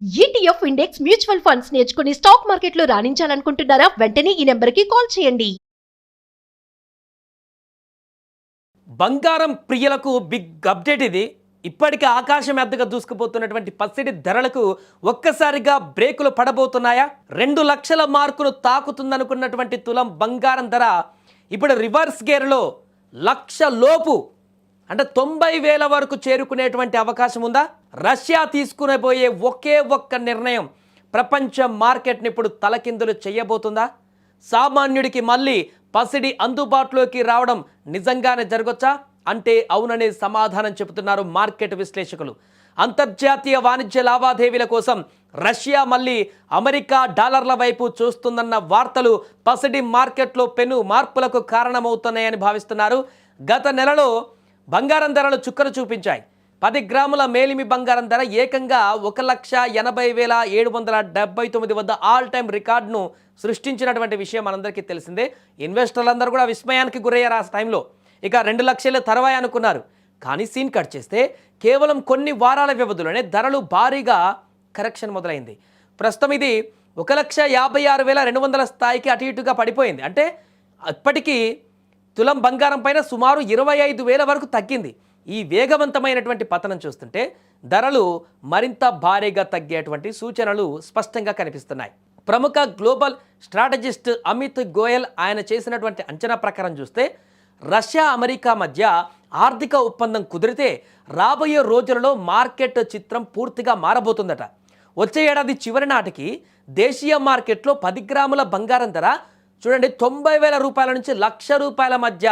ETF index mutual funds నేర్చుకుని stock మార్కెట్లో రాణించాలనుకుంటున్నారా? వెంటనే ఈ నెంబర్కి కాల్ చేయండి. బంగారం ప్రియులకు బిగ్ అప్డేట్ ఇది. ఇప్పటికే ఆకాశం ఎద్దగా దూసుకుపోతున్నటువంటి పసిడి ధరలకు ఒక్కసారిగా బ్రేకులు పడబోతున్నాయా? 2 లక్షల మార్కును తాకుతుందనుకున్నటువంటి తులం బంగారం ధర ఇప్పుడు రివర్స్ గేర్లో లక్ష లోపు అంటే 90,000 వరకు చేరుకునేటువంటి అవకాశం ఉందా? రష్యా తీసుకునేబోయే ఒకే ఒక్క నిర్ణయం ప్రపంచ మార్కెట్ని ఇప్పుడు తలకిందులు చేయబోతుందా? సామాన్యుడికి మళ్ళీ పసిడి అందుబాటులోకి రావడం నిజంగానే జరగొచ్చా అంటే అవుననే సమాధానం చెబుతున్నారు మార్కెట్ విశ్లేషకులు. అంతర్జాతీయ వాణిజ్య లావాదేవీల కోసం రష్యా మళ్ళీ అమెరికా డాలర్ల వైపు చూస్తుందన్న వార్తలు పసిడి మార్కెట్లో పెను మార్పులకు కారణమవుతున్నాయని భావిస్తున్నారు. గత నెలలో బంగారం ధరలు చుక్కలు చూపించాయి. 10 గ్రాముల మేలిమి బంగారం ధర ఏకంగా 1,80,779 వద్ద ఆల్ టైమ్ రికార్డును సృష్టించినటువంటి విషయం మనందరికీ తెలిసిందే. ఇన్వెస్టర్లందరూ కూడా విస్మయానికి గురయ్యారు ఆ టైంలో. ఇక 2 లక్షల తర్వాయి అనుకున్నారు. కానీ సీన్ కట్ చేస్తే కేవలం కొన్ని వారాల వ్యవధిలోనే ధరలు భారీగా కరెక్షన్ మొదలైంది. ప్రస్తుతం ఇది 1,56,200 స్థాయికి అటు ఇటుగా పడిపోయింది. అంటే ఇప్పటికీ తులం బంగారం పైన సుమారు 25,000 వరకు తగ్గింది. ఈ వేగవంతమైనటువంటి పతనం చూస్తుంటే ధరలు మరింత భారీగా తగ్గేటువంటి సూచనలు స్పష్టంగా కనిపిస్తున్నాయి. ప్రముఖ గ్లోబల్ స్ట్రాటజిస్ట్ అమిత్ గోయల్ ఆయన చేసినటువంటి అంచనా ప్రకారం చూస్తే రష్యా అమెరికా మధ్య ఆర్థిక ఒప్పందం కుదిరితే రాబోయే రోజులలో మార్కెట్ చిత్రం పూర్తిగా మారబోతుందట. వచ్చే ఏడాది చివరి నాటికి దేశీయ మార్కెట్లో 10 గ్రాముల బంగారం ధర చూడండి 90,000 రూపాయల నుంచి ₹1,00,000 మధ్య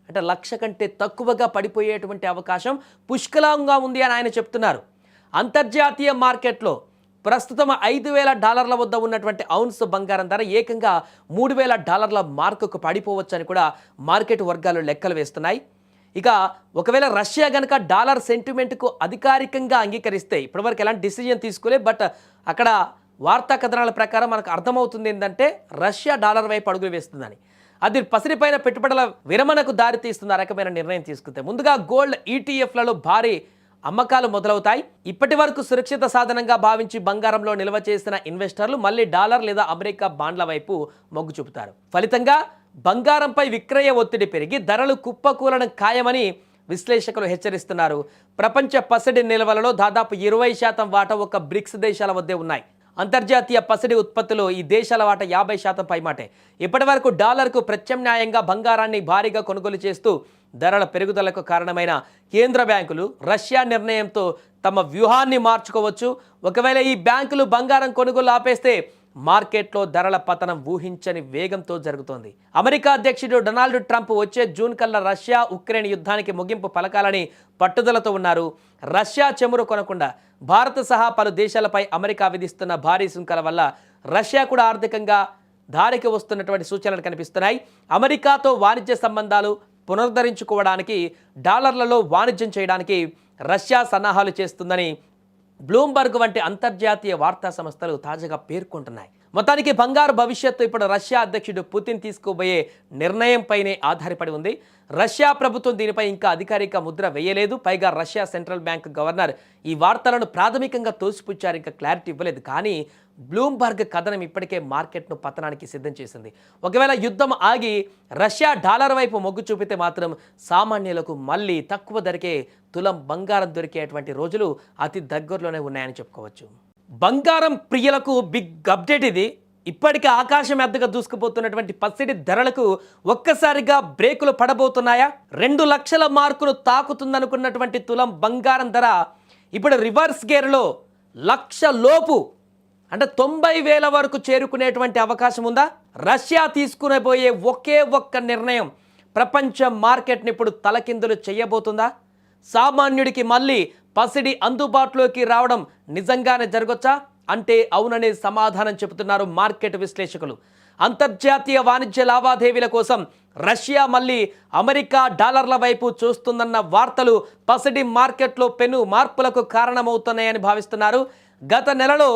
అంటే 1,00,000 కంటే తక్కువగా పడిపోయేటువంటి అవకాశం పుష్కలంగా ఉంది అని ఆయన చెప్తున్నారు. అంతర్జాతీయ మార్కెట్లో ప్రస్తుతం $5,000 వద్ద ఉన్నటువంటి ఔన్స్ బంగారం ధర ఏకంగా $3,000 మార్కుకు పడిపోవచ్చని కూడా మార్కెట్ వర్గాలు లెక్కలు వేస్తున్నాయి. ఇక ఒకవేళ రష్యా కనుక డాలర్ సెంటిమెంట్కు అధికారికంగా అంగీకరిస్తే ఇప్పటివరకు ఎలాంటి డిసిజన్ తీసుకోలే, బట్ అక్కడ వార్తా కథనాల ప్రకారం మనకు అర్థమవుతుంది ఏంటంటే రష్యా డాలర్ వైపు అడుగులు వేస్తుందని. అది పసిరిపైన పెట్టుబడుల విరమణకు దారితీస్తుంది ఆ రకమైన నిర్ణయం తీసుకుంటే. ముందుగా గోల్డ్ ఈటీఎఫ్లలో భారీ అమ్మకాలు మొదలవుతాయి. ఇప్పటి వరకు సురక్షిత సాధనంగా భావించి బంగారంలో నిల్వ చేసిన ఇన్వెస్టర్లు మళ్ళీ డాలర్ లేదా అమెరికా బాండ్ల వైపు మొగ్గు చూపుతారు. ఫలితంగా బంగారంపై విక్రయ ఒత్తిడి పెరిగి ధరలు కుప్పకూలడం ఖాయమని విశ్లేషకులు హెచ్చరిస్తున్నారు. ప్రపంచ పసిడి నిల్వలలో దాదాపు 20% వాటా ఒక బ్రిక్స్ దేశాల వద్దే ఉన్నాయి. అంతర్జాతీయ పసిడి ఉత్పత్తిలో ఈ దేశాల వాటా 50% పైమాటే. ఇప్పటి వరకు డాలర్కు ప్రత్యామ్నాయంగా బంగారాన్ని భారీగా కొనుగోలు చేస్తూ ధరల పెరుగుదలకు కారణమైన కేంద్ర బ్యాంకులు రష్యా నిర్ణయంతో తమ వ్యూహాన్ని మార్చుకోవచ్చు. ఒకవేళ ఈ బ్యాంకులు బంగారం కొనుగోలు ఆపేస్తే మార్కెట్లో ధరల పతనం ఊహించని వేగంతో జరుగుతోంది. అమెరికా అధ్యక్షుడు డొనాల్డ్ ట్రంప్ వచ్చే జూన్ కల్లా రష్యా ఉక్రెయిన్ యుద్ధానికి ముగింపు పలకాలని పట్టుదలతో ఉన్నారు. రష్యా చెమురు కొనకుండా భారత్ సహా పలు దేశాలపై అమెరికా విధిస్తున్న భారీ సుంకాల వల్ల రష్యా కూడా ఆర్థికంగా దారికి వస్తున్నటువంటి సూచనలు కనిపిస్తున్నాయి. అమెరికాతో వాణిజ్య సంబంధాలు పునరుద్ధరించుకోవడానికి డాలర్లలో వాణిజ్యం చేయడానికి రష్యా సన్నాహాలు చేస్తుందని బ్లూంబర్గ్ వంటి అంతర్జాతీయ వార్తా సంస్థలు తాజాగా పేర్కొంటున్నాయి. మొత్తానికి బంగారు భవిష్యత్తు ఇప్పుడు రష్యా అధ్యక్షుడు పుతిన్ తీసుకోబోయే నిర్ణయంపైనే ఆధారపడి ఉంది. రష్యా ప్రభుత్వం దీనిపై ఇంకా అధికారిక ముద్ర వేయలేదు. పైగా రష్యా సెంట్రల్ బ్యాంక్ గవర్నర్ ఈ వార్తలను ప్రాథమికంగా తోసిపుచ్చారు, ఇంకా క్లారిటీ ఇవ్వలేదు. కానీ బ్లూంబర్గ్ కథనం ఇప్పటికే మార్కెట్ను పతనానికి సిద్ధం చేసింది. ఒకవేళ యుద్ధం ఆగి రష్యా డాలర్ వైపు మొగ్గు చూపితే మాత్రం సామాన్యులకు మళ్ళీ తక్కువ ధరకే తులం బంగారం దొరికేటువంటి రోజులు అతి దగ్గరలోనే ఉన్నాయని చెప్పుకోవచ్చు. బంగారం ప్రియులకు బిగ్ అప్డేట్ ఇది. ఇప్పటికే ఆకాశం ఎద్దగా దూసుకుపోతున్నటువంటి పసిడి ధరలకు ఒక్కసారిగా బ్రేకులు పడబోతున్నాయా? 2 లక్షల మార్కును తాకుతుందనుకున్నటువంటి తులం బంగారం ధర ఇప్పుడు రివర్స్ గేర్లో లక్ష లోపు అంటే 90,000 వరకు చేరుకునేటువంటి అవకాశం ఉందా? రష్యా తీసుకునేబోయే ఒకే ఒక్క నిర్ణయం ప్రపంచ మార్కెట్ని ఇప్పుడు తలకిందులు చేయబోతుందా? సామాన్యుడికి మళ్ళీ పసిడి అందుబాటులోకి రావడం నిజంగానే జరగొచ్చా అంటే అవుననే సమాధానం చెబుతున్నారు మార్కెట్ విశ్లేషకులు. అంతర్జాతీయ వాణిజ్య లావాదేవీల కోసం రష్యా మళ్ళీ అమెరికా డాలర్ల వైపు చూస్తుందన్న వార్తలు పసిడి మార్కెట్లో పెను మార్పులకు కారణమవుతున్నాయని భావిస్తున్నారు. గత నెలలో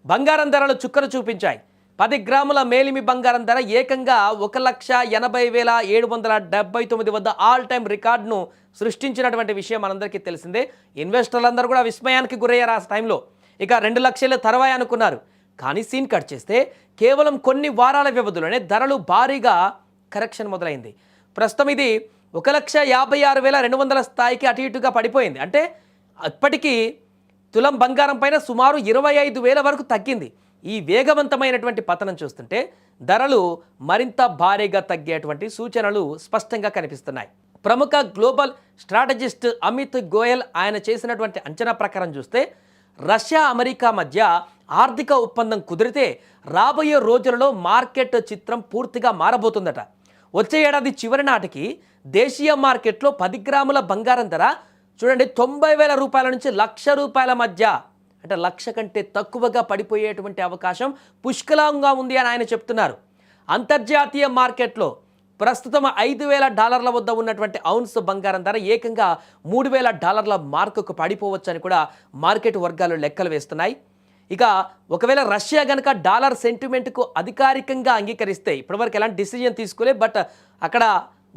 బంగారం ధరలు చుక్కలు చూపించాయి. 10 గ్రాముల మేలిమి బంగారం ధర ఏకంగా 1,80,779 వద్ద ఆల్ టైమ్ రికార్డును సృష్టించినటువంటి విషయం మనందరికీ తెలిసిందే. ఇన్వెస్టర్లందరూ కూడా విస్మయానికి గురయ్యారు ఆ టైంలో. ఇక 2 లక్షల తర్వాయి అనుకున్నారు. కానీ సీన్ కట్ చేస్తే కేవలం కొన్ని వారాల వ్యవధిలోనే ధరలు భారీగా కరెక్షన్ మొదలైంది. ప్రస్తుతం ఇది 1,56,200 స్థాయికి అటు ఇటుగా పడిపోయింది. అంటే ఇప్పటికీ తులం బంగారం పైన సుమారు 25,000 వరకు తగ్గింది. ఈ వేగవంతమైనటువంటి పతనం చూస్తుంటే ధరలు మరింత భారీగా తగ్గేటువంటి సూచనలు స్పష్టంగా కనిపిస్తున్నాయి. ప్రముఖ గ్లోబల్ స్ట్రాటజిస్ట్ అమిత్ గోయల్ ఆయన చేసినటువంటి అంచనా ప్రకారం చూస్తే రష్యా అమెరికా మధ్య ఆర్థిక ఒప్పందం కుదిరితే రాబోయే రోజులలో మార్కెట్ చిత్రం పూర్తిగా మారబోతుందట. వచ్చే ఏడాది చివరి నాటికి దేశీయ మార్కెట్లో 10 గ్రాముల బంగారం ధర చూడండి 90,000 రూపాయల నుంచి ₹1,00,000 మధ్య, అంటే 1,00,000 కంటే తక్కువగా పడిపోయేటువంటి అవకాశం పుష్కలంగా ఉంది అని ఆయన చెప్తున్నారు. అంతర్జాతీయ మార్కెట్లో ప్రస్తుతం $5,000 వద్ద ఉన్నటువంటి ఔన్స్ బంగారం ధర ఏకంగా $3,000 మార్కుకు పడిపోవచ్చని కూడా మార్కెట్ వర్గాలు లెక్కలు వేస్తున్నాయి. ఇక ఒకవేళ రష్యా కనుక డాలర్ సెంటిమెంట్కు అధికారికంగా అంగీకరిస్తే, ఇప్పటివరకు ఎలాంటి డిసిజన్ తీసుకోలే, బట్ అక్కడ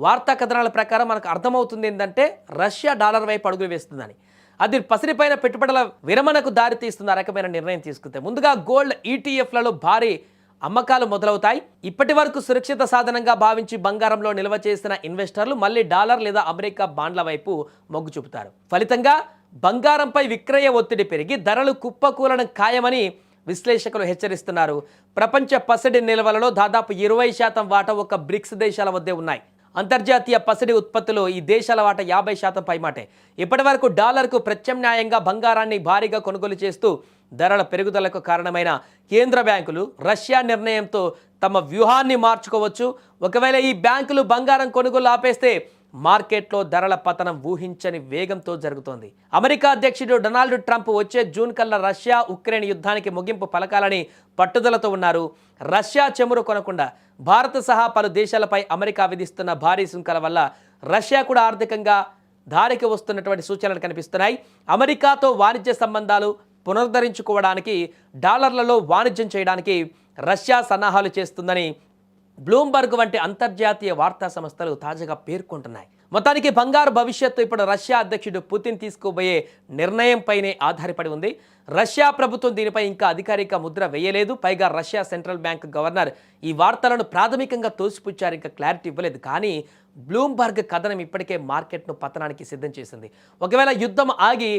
వార్తా కథనాల ప్రకారం మనకు అర్థమవుతుంది ఏంటంటే రష్యా డాలర్ వైపు అడుగులు వేస్తుందని. అది పసిరిపైన పెట్టుబడుల విరమణకు దారితీస్తుంది. ఆ రకమైన నిర్ణయం తీసుకుంటే ముందుగా గోల్డ్ ఈటీఎఫ్లలో భారీ అమ్మకాలు మొదలవుతాయి. ఇప్పటి వరకు సురక్షిత సాధనంగా భావించి బంగారంలో నిల్వ చేసిన ఇన్వెస్టర్లు మళ్ళీ డాలర్ లేదా అమెరికా బాండ్ల వైపు మొగ్గు చూపుతారు. ఫలితంగా బంగారంపై విక్రయ ఒత్తిడి పెరిగి ధరలు కుప్పకూలడం ఖాయమని విశ్లేషకులు హెచ్చరిస్తున్నారు. ప్రపంచ పసిడి నిల్వలలో దాదాపు 20% వాటా ఒక బ్రిక్స్ దేశాల వద్దే ఉన్నాయి. అంతర్జాతీయ పసిడి ఉత్పత్తులు ఈ దేశాల వాటా 50% పైమాటే. ఇప్పటి వరకు డాలర్కు ప్రత్యామ్నాయంగా బంగారాన్ని భారీగా కొనుగోలు చేస్తూ ధరల పెరుగుదలకు కారణమైన కేంద్ర బ్యాంకులు రష్యా నిర్ణయంతో తమ వ్యూహాన్ని మార్చుకోవచ్చు. ఒకవేళ ఈ బ్యాంకులు బంగారం కొనుగోలు ఆపేస్తే మార్కెట్లో ధరల పతనం ఊహించని వేగంతో జరుగుతోంది. అమెరికా అధ్యక్షుడు డొనాల్డ్ ట్రంప్ వచ్చే జూన్ కల్లా రష్యా ఉక్రెయిన్ యుద్ధానికి ముగింపు పలకాలని పట్టుదలతో ఉన్నారు. రష్యా చెమురు కొనకుండా భారత్ సహా పలు దేశాలపై అమెరికా విధిస్తున్న భారీ సుంకాల వల్ల రష్యా కూడా ఆర్థికంగా దారికి వస్తున్నటువంటి సూచనలు కనిపిస్తున్నాయి. అమెరికాతో వాణిజ్య సంబంధాలు పునరుద్ధరించుకోవడానికి డాలర్లలో వాణిజ్యం చేయడానికి రష్యా సన్నాహాలు చేస్తుందని బ్లూంబర్గ్ వంటి అంతర్జాతీయ వార్తా సంస్థలు తాజాగా పేర్కొంటున్నాయి. మొత్తానికి బంగారు భవిష్యత్తు ఇప్పుడు రష్యా అధ్యక్షుడు పుతిన్ తీసుకోబోయే నిర్ణయంపైనే ఆధారపడి ఉంది. రష్యా ప్రభుత్వం దీనిపై ఇంకా అధికారిక ముద్ర వేయలేదు. పైగా రష్యా సెంట్రల్ బ్యాంక్ గవర్నర్ ఈ వార్తలను ప్రాథమికంగా తోసిపుచ్చారు, ఇంకా క్లారిటీ ఇవ్వలేదు. కానీ బ్లూంబర్గ్ కథనం ఇప్పటికే మార్కెట్ను పతనానికి సిద్ధం చేసింది. ఒకవేళ యుద్ధం ఆగి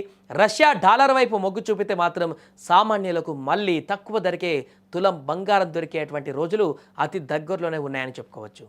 రష్యా డాలర్ వైపు మొగ్గు చూపితే మాత్రం సామాన్యులకు మళ్ళీ తక్కువ ధరకే తులం బంగారం దొరికేటువంటి రోజులు అతి దగ్గరలోనే ఉన్నాయని చెప్పుకోవచ్చు.